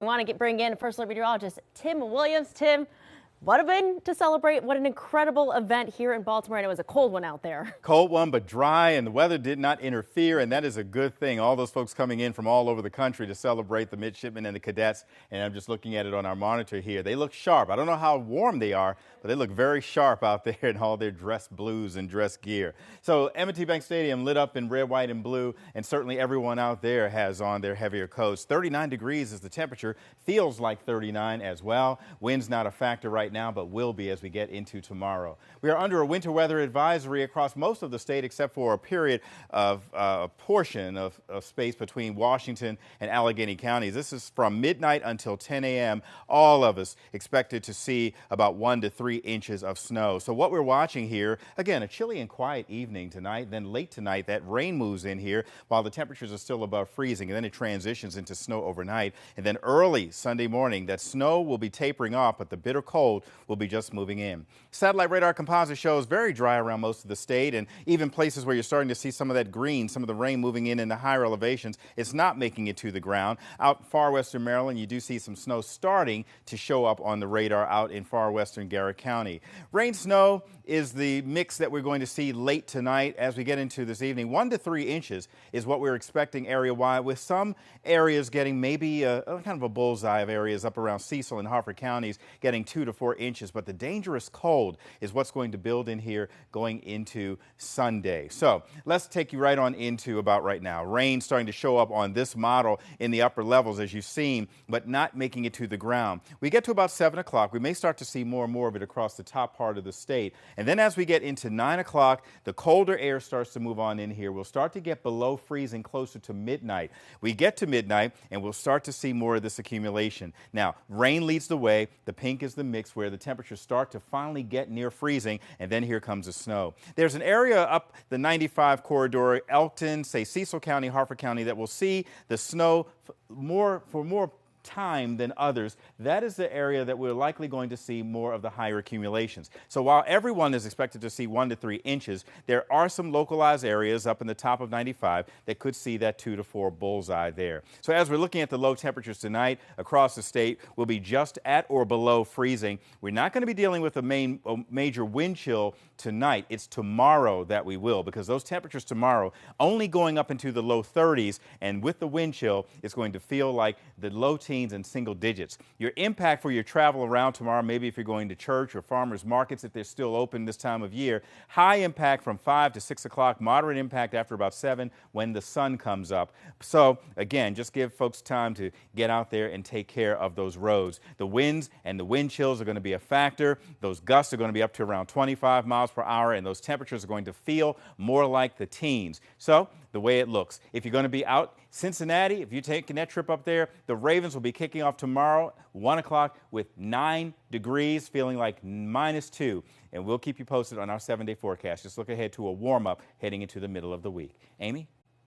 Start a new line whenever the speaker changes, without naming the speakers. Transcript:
We want to bring in First Alert meteorologist Tim Williams. Tim, what a win to celebrate. What an incredible event here in Baltimore. And it was a cold one out there.
Cold one, but dry, and the weather did not interfere, and that is a good thing. All those folks coming in from all over the country to celebrate the midshipmen and the cadets, and I'm just looking at it on our monitor here. They look sharp. I don't know how warm they are, but they look very sharp out there in all their dress blues and dress gear. So M&T Bank Stadium lit up in red, white, and blue, and certainly everyone out there has on their heavier coats. 39 degrees is the temperature. Feels like 39 as well. Wind's not a factor right now, but will be as we get into tomorrow. We are under a winter weather advisory across most of the state except for a period of a portion of space between Washington and Allegheny counties. This is from midnight until 10 a.m. All of us expected to see about 1 to 3 inches of snow. So what we're watching here, again, a chilly and quiet evening tonight. Then late tonight, that rain moves in here while the temperatures are still above freezing, and then it transitions into snow overnight. And then early Sunday morning, that snow will be tapering off, but the bitter cold will be just moving in. Satellite radar composite shows very dry around most of the state, and even places where you're starting to see some of that green, some of the rain moving in the higher elevations, it's not making it to the ground. Out far western Maryland, you do see some snow starting to show up on the radar out in far western Garrett County. Rain snow is the mix that we're going to see late tonight as we get into this evening. 1 to 3 inches is what we're expecting area-wide, with some areas getting maybe a kind of a bullseye of areas up around Cecil and Harford counties getting 2 to 4 inches. But the dangerous cold is what's going to build in here going into Sunday. So let's take you right on into about right now. Rain starting to show up on this model in the upper levels, as you've seen, but not making it to the ground. We get to about 7 o'clock. We may start to see more and more of it across the top part of the state. And then as we get into 9 o'clock, the colder air starts to move on in here. We'll start to get below freezing closer to midnight. We get to midnight and we'll start to see more of this accumulation. Now, rain leads the way. The pink is the mix where the temperatures start to finally get near freezing, and then here comes the snow. There's an area up the 95 corridor, Elkton, say Cecil County, Harford County, that will see the snow for more time than others. That is the area that we're likely going to see more of the higher accumulations. So while everyone is expected to see 1 to 3 inches, there are some localized areas up in the top of 95 that could see that 2 to 4 bullseye there. So as we're looking at the low temperatures tonight across the state, we'll be just at or below freezing. We're not going to be dealing with a major wind chill tonight. It's tomorrow that we will, because those temperatures tomorrow only going up into the low 30s, and with the wind chill, it's going to feel like the low teens and single digits. Your impact for your travel around tomorrow, maybe if you're going to church or farmers markets, if they're still open this time of year, high impact from 5 to 6 o'clock, moderate impact after about 7 when the sun comes up. So again, just give folks time to get out there and take care of those roads. The winds and the wind chills are going to be a factor. Those gusts are going to be up to around 25 miles per hour, and those temperatures are going to feel more like the teens. So the way it looks, if you're going to be out Cincinnati, if you're taking that trip up there, the Ravens will be kicking off tomorrow, 1 o'clock, with 9 degrees, feeling like -2. And we'll keep you posted on our 7-day forecast. Just look ahead to a warm-up heading into the middle of the week. Amy?